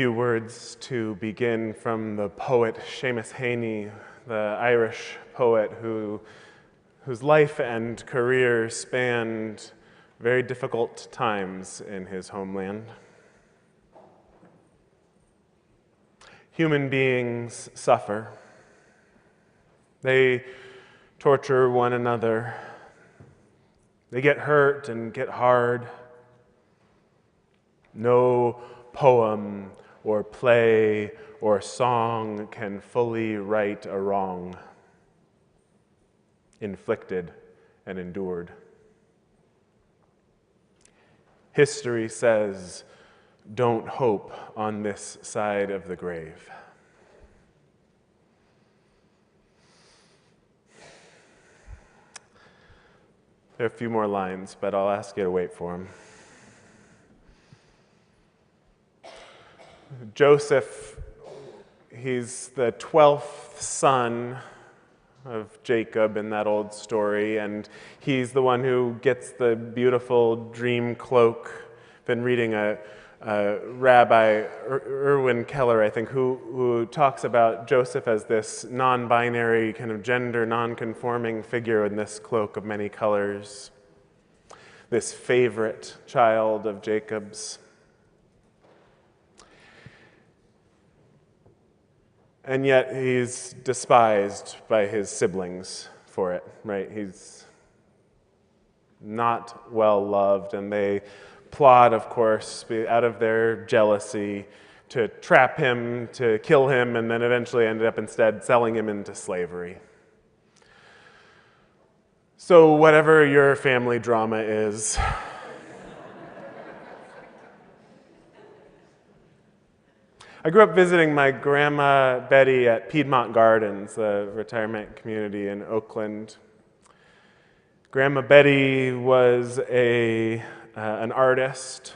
few words to begin from the poet Seamus Heaney, the Irish poet whose life and career spanned very difficult times in his homeland. Human beings suffer. They torture one another. They get hurt and get hard. No poem or play or song can fully right a wrong inflicted and endured. History says, don't hope on this side of the grave. There are a few more lines, but I'll ask you to wait for them. Joseph, he's the 12th son of Jacob in that old story, and he's the one who gets the beautiful dream cloak. I've been reading a Rabbi Erwin Keller, I think, who talks about Joseph as this non-binary, kind of gender non-conforming figure in this cloak of many colors, this favorite child of Jacob's. And yet he's despised by his siblings for it, right? He's not well loved, and they plot, of course, out of their jealousy to trap him, to kill him, and then eventually ended up instead selling him into slavery. So whatever your family drama is, I grew up visiting my grandma Betty at Piedmont Gardens, a retirement community in Oakland. Grandma Betty was an artist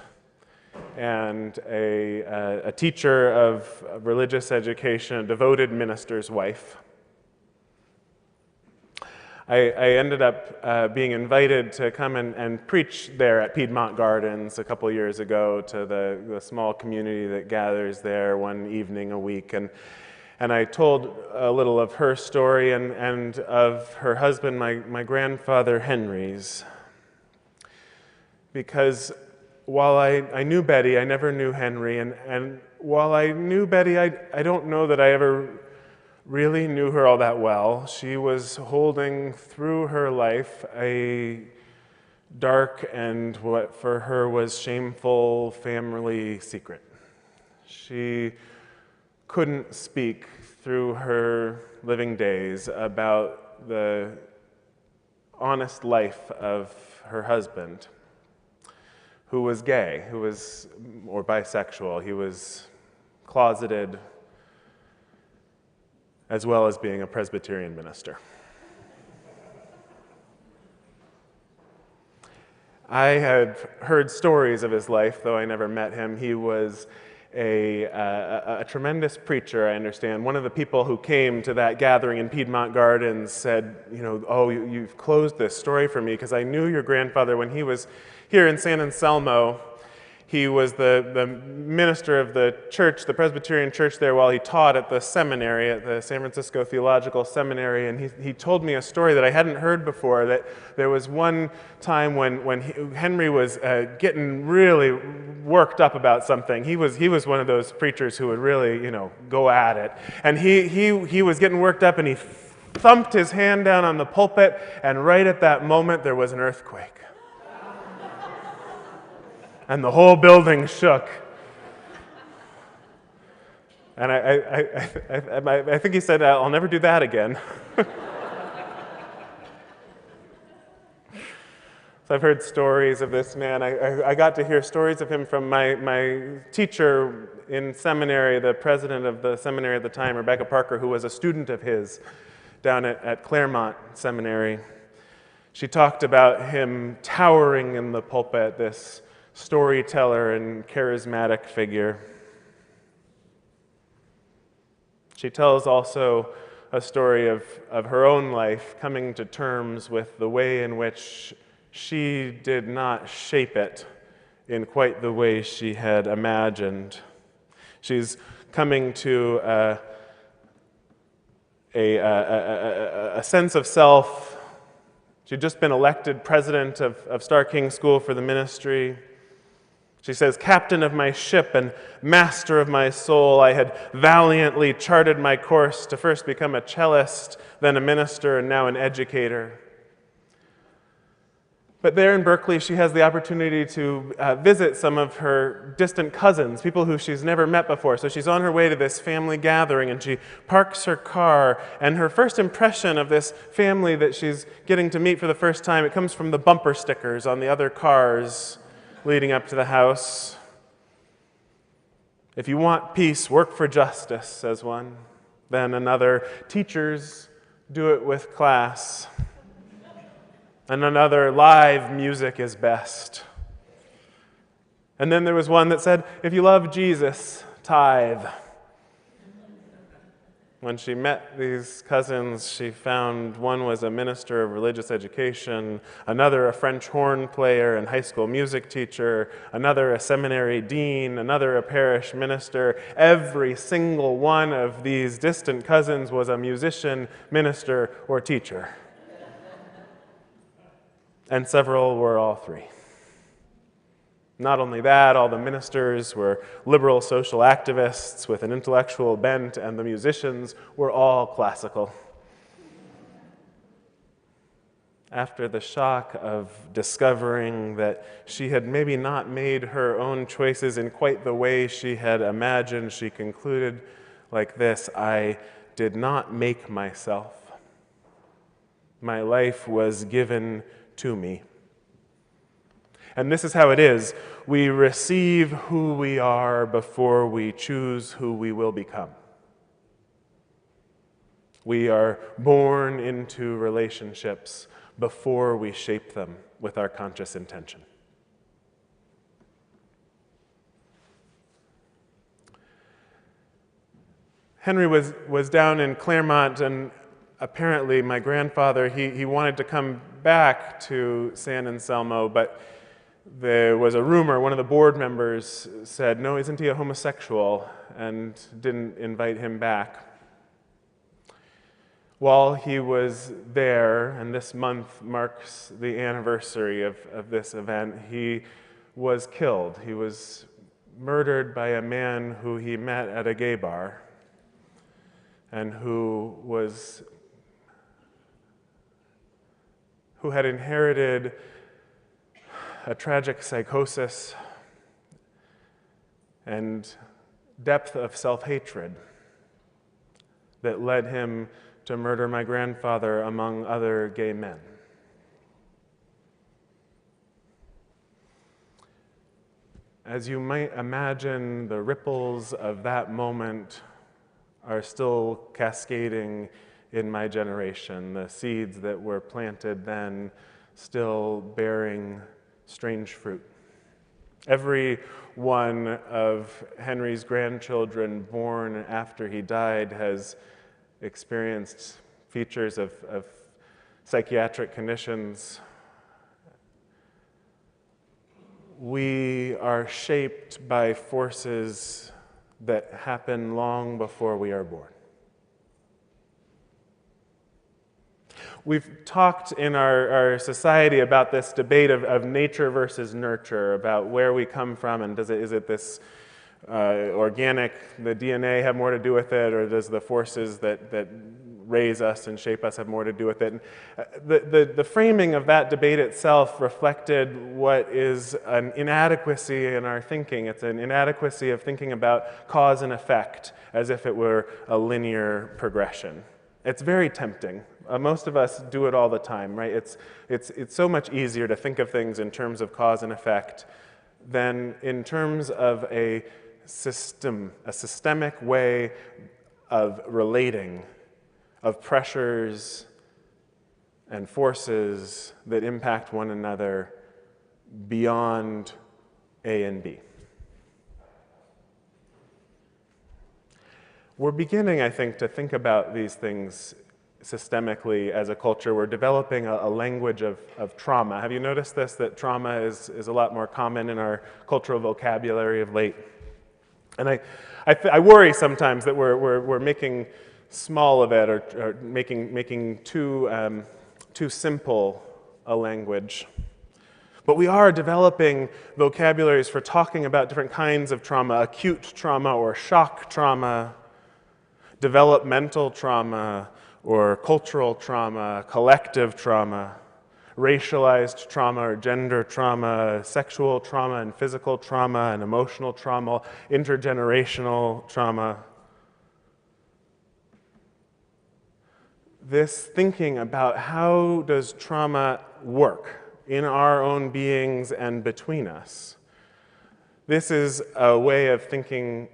and a teacher of religious education, a devoted minister's wife. I ended up being invited to come and preach there at Piedmont Gardens a couple years ago to the small community that gathers there one evening a week. And I told a little of her story and of her husband, my grandfather Henry's. Because while I knew Betty, I never knew Henry. And while I knew Betty, I don't know that I ever really knew her all that well. She was holding through her life a dark and what for her was shameful family secret. She couldn't speak through her living days about the honest life of her husband, who was gay, or bisexual. He was closeted, as well as being a Presbyterian minister. I had heard stories of his life, though I never met him. He was a tremendous preacher, I understand. One of the people who came to that gathering in Piedmont Gardens said, oh, you've closed this story for me, because I knew your grandfather when he was here in San Anselmo. He was the minister of the church, the Presbyterian church there, while he taught at the seminary, at the San Francisco Theological Seminary, and he told me a story that I hadn't heard before, that there was one time when Henry was getting really worked up about something. He was one of those preachers who would really, go at it. And he was getting worked up, and he thumped his hand down on the pulpit, and right at that moment there was an earthquake. And the whole building shook. And I think he said, I'll never do that again. So I've heard stories of this man. I got to hear stories of him from my teacher in seminary, the president of the seminary at the time, Rebecca Parker, who was a student of his down at Claremont Seminary. She talked about him towering in the pulpit, this storyteller and charismatic figure. She tells also a story of her own life, coming to terms with the way in which she did not shape it in quite the way she had imagined. She's coming to a sense of self. She'd just been elected president of Star King School for the ministry. She says, "Captain of my ship and master of my soul, I had valiantly charted my course to first become a cellist, then a minister, and now an educator." But there in Berkeley, she has the opportunity to visit some of her distant cousins, people who she's never met before. So she's on her way to this family gathering, and she parks her car. And her first impression of this family that she's getting to meet for the first time, it comes from the bumper stickers on the other cars leading up to the house. "If you want peace, work for justice," says one. Then another, "Teachers, do it with class." And another, "Live music is best." And then there was one that said, "If you love Jesus, tithe." When she met these cousins, she found one was a minister of religious education, another a French horn player and high school music teacher, another a seminary dean, another a parish minister. Every single one of these distant cousins was a musician, minister, or teacher. And several were all three. Not only that, all the ministers were liberal social activists with an intellectual bent, and the musicians were all classical. After the shock of discovering that she had maybe not made her own choices in quite the way she had imagined, she concluded like this: "I did not make myself. My life was given to me." And this is how it is. We receive who we are before we choose who we will become. We are born into relationships before we shape them with our conscious intention. Henry was down in Claremont, and apparently my grandfather, he wanted to come back to San Anselmo, but there was a rumor, one of the board members said, "No, isn't he a homosexual?" and didn't invite him back. While he was there, and this month marks the anniversary of this event, he was killed. He was murdered by a man who he met at a gay bar and who had inherited a tragic psychosis and depth of self-hatred that led him to murder my grandfather among other gay men. As you might imagine, the ripples of that moment are still cascading in my generation. The seeds that were planted then still bearing strange fruit. Every one of Henry's grandchildren born after he died has experienced features of psychiatric conditions. We are shaped by forces that happen long before we are born. We've talked in our society about this debate of nature versus nurture, about where we come from, and is it this organic, the DNA have more to do with it, or does the forces that raise us and shape us have more to do with it? And the framing of that debate itself reflected what is an inadequacy in our thinking. It's an inadequacy of thinking about cause and effect as if it were a linear progression. It's very tempting. Most of us do it all the time, right? It's so much easier to think of things in terms of cause and effect than in terms of a systemic way of relating, of pressures and forces that impact one another beyond A and B. We're beginning, I think, to think about these things systemically as a culture. We're developing a language of trauma. Have you noticed this, that trauma is a lot more common in our cultural vocabulary of late? And I worry sometimes that we're making small of it, or making too simple a language. But we are developing vocabularies for talking about different kinds of trauma: acute trauma or shock trauma, developmental trauma or cultural trauma, collective trauma, racialized trauma or gender trauma, sexual trauma and physical trauma and emotional trauma, intergenerational trauma. This thinking about how does trauma work in our own beings and between us, this is a way of thinking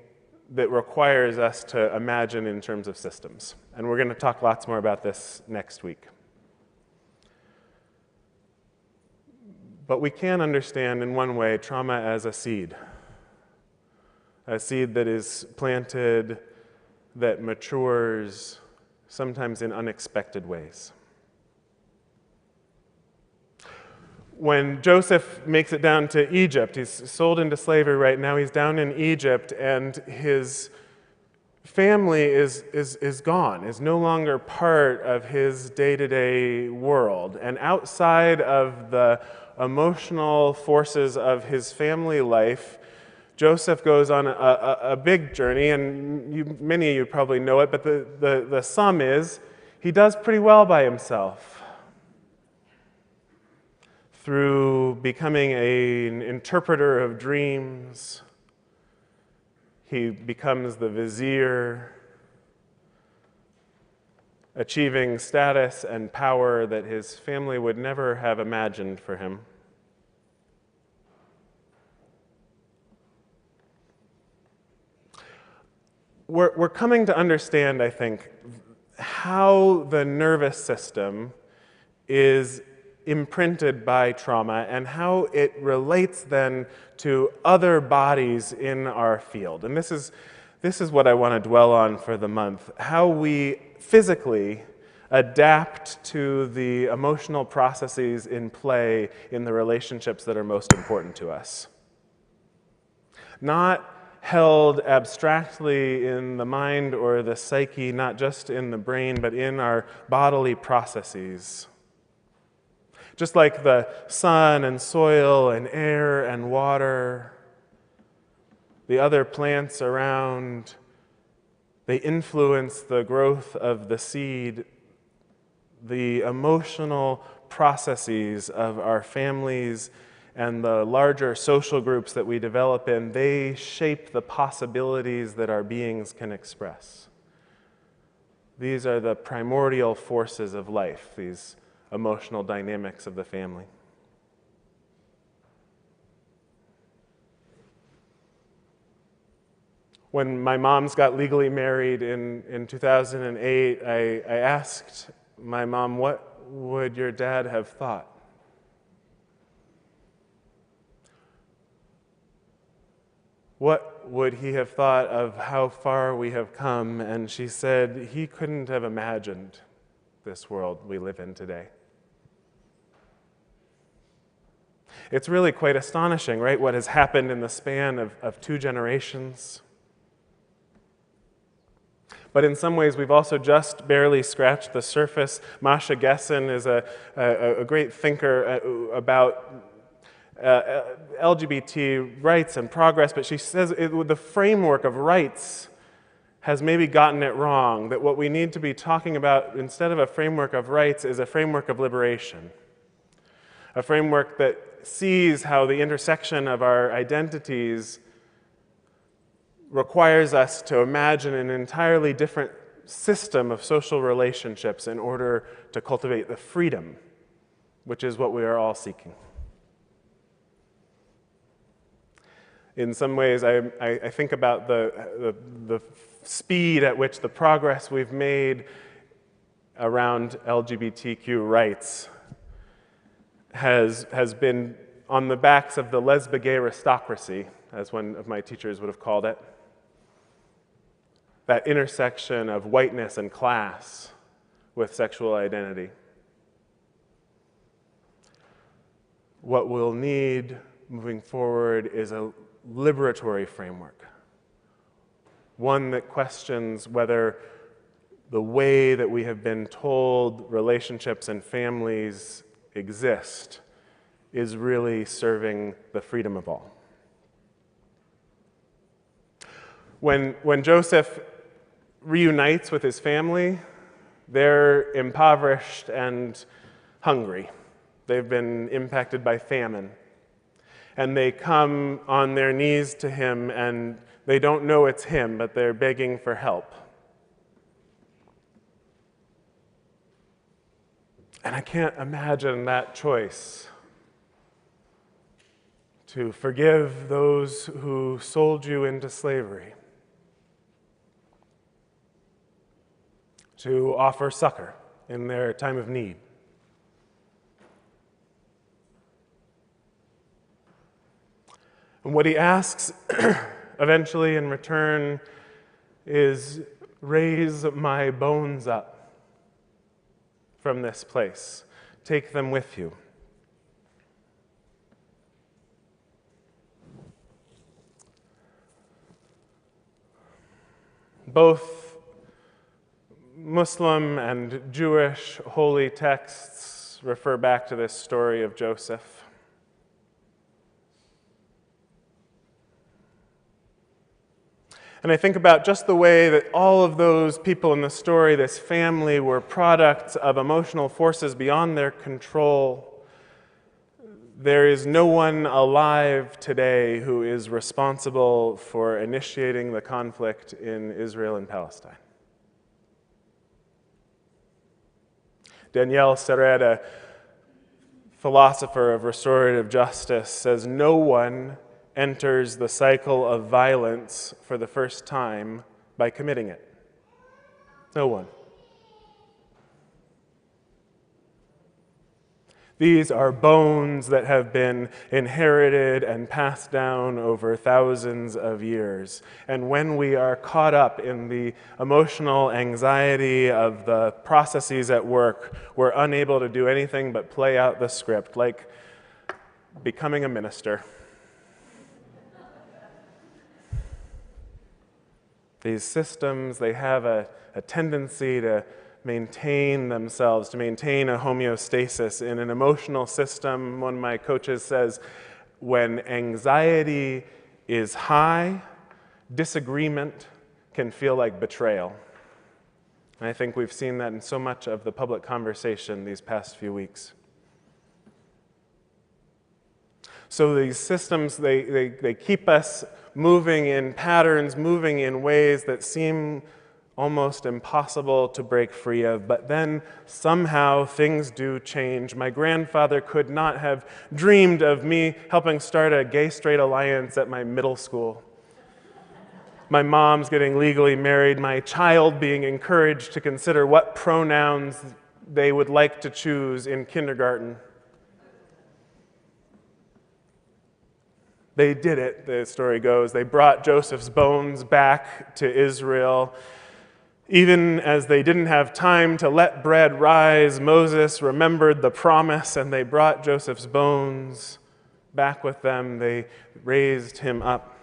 that requires us to imagine in terms of systems. And we're going to talk lots more about this next week. But we can understand in one way trauma as a seed that is planted, that matures, sometimes in unexpected ways. When Joseph makes it down to Egypt, he's sold into slavery right now, he's down in Egypt, and his family is gone, is no longer part of his day-to-day world. And outside of the emotional forces of his family life, Joseph goes on a big journey, and many of you probably know it, but the sum is he does pretty well by himself. Through becoming an interpreter of dreams, he becomes the vizier, achieving status and power that his family would never have imagined for him. We're coming to understand, I think, how the nervous system is imprinted by trauma and how it relates then to other bodies in our field. And this is what I want to dwell on for the month: how we physically adapt to the emotional processes in play in the relationships that are most important to us. Not held abstractly in the mind or the psyche, not just in the brain, but in our bodily processes. Just like the sun and soil and air and water, the other plants around, they influence the growth of the seed. The emotional processes of our families and the larger social groups that we develop in, they shape the possibilities that our beings can express. These are the primordial forces of life, these emotional dynamics of the family. When my moms got legally married in 2008, I asked my mom, what would your dad have thought? What would he have thought of how far we have come? And she said, he couldn't have imagined this world we live in today. It's really quite astonishing, right, what has happened in the span of 2 generations. But in some ways, we've also just barely scratched the surface. Masha Gessen is a great thinker about LGBT rights and progress, but she says the framework of rights has maybe gotten it wrong, that what we need to be talking about instead of a framework of rights is a framework of liberation, a framework that sees how the intersection of our identities requires us to imagine an entirely different system of social relationships in order to cultivate the freedom, which is what we are all seeking. In some ways, I think about the speed at which the progress we've made around LGBTQ rights has been on the backs of the lesbian aristocracy, as one of my teachers would have called it. That intersection of whiteness and class with sexual identity. What we'll need moving forward is a liberatory framework, one that questions whether the way that we have been told relationships and families exist is really serving the freedom of all. When Joseph reunites with his family, they're impoverished and hungry. They've been impacted by famine. And they come on their knees to him, and they don't know it's him, but they're begging for help. And I can't imagine that choice, to forgive those who sold you into slavery, to offer succor in their time of need. And what he asks eventually in return is, raise my bones up from this place. Take them with you. Both Muslim and Jewish holy texts refer back to this story of Joseph. And I think about just the way that all of those people in the story, this family, were products of emotional forces beyond their control. There is no one alive today who is responsible for initiating the conflict in Israel and Palestine. Danielle Serret, a philosopher of restorative justice, says no one enters the cycle of violence for the first time by committing it. No one. These are bones that have been inherited and passed down over thousands of years. And when we are caught up in the emotional anxiety of the processes at work, we're unable to do anything but play out the script, like becoming a minister. These systems, they have a tendency to maintain themselves, to maintain a homeostasis in an emotional system. One of my coaches says, when anxiety is high, disagreement can feel like betrayal. And I think we've seen that in so much of the public conversation these past few weeks. So these systems, they keep us moving in patterns, moving in ways that seem almost impossible to break free of. But then somehow things do change. My grandfather could not have dreamed of me helping start a gay-straight alliance at my middle school. My mom's getting legally married, my child being encouraged to consider what pronouns they would like to choose in kindergarten. They did it, the story goes. They brought Joseph's bones back to Israel. Even as they didn't have time to let bread rise, Moses remembered the promise, and they brought Joseph's bones back with them. They raised him up.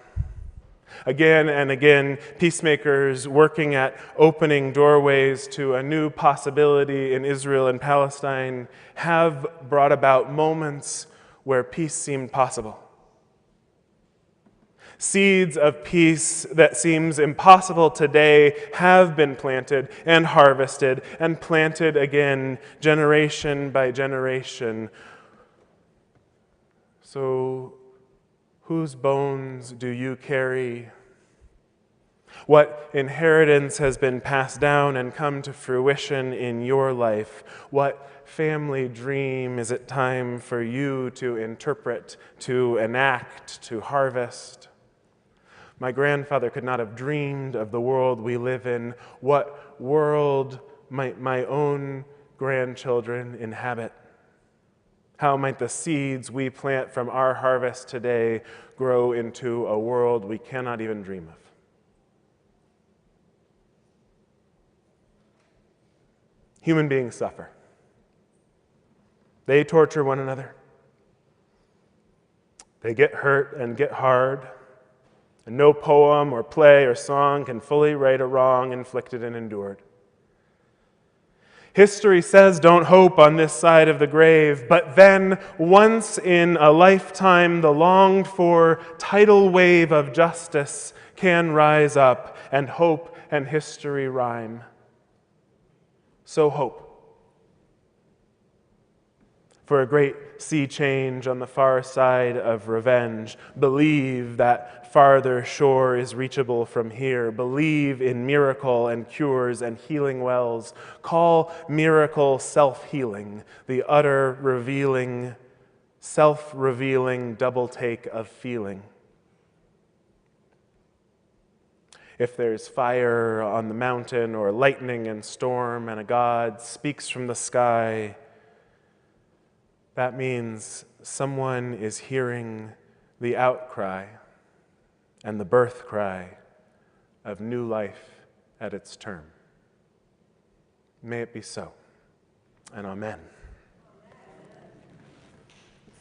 Again and again, peacemakers working at opening doorways to a new possibility in Israel and Palestine have brought about moments where peace seemed possible. Seeds of peace that seems impossible today have been planted and harvested and planted again, generation by generation. So, whose bones do you carry? What inheritance has been passed down and come to fruition in your life? What family dream is it time for you to interpret, to enact, to harvest? My grandfather could not have dreamed of the world we live in. What world might my own grandchildren inhabit? How might the seeds we plant from our harvest today grow into a world we cannot even dream of? Human beings suffer. They torture one another. They get hurt and get hard. And no poem or play or song can fully right a wrong inflicted and endured. History says don't hope on this side of the grave, but then, once in a lifetime, the longed-for tidal wave of justice can rise up, and hope and history rhyme. So hope for a great sea change on the far side of revenge. Believe that farther shore is reachable from here. Believe in miracle and cures and healing wells. Call miracle self-healing, the utter revealing, self-revealing double take of feeling. If there's fire on the mountain or lightning and storm and a God speaks from the sky, that means someone is hearing the outcry and the birth cry of new life at its term. May it be so, and amen.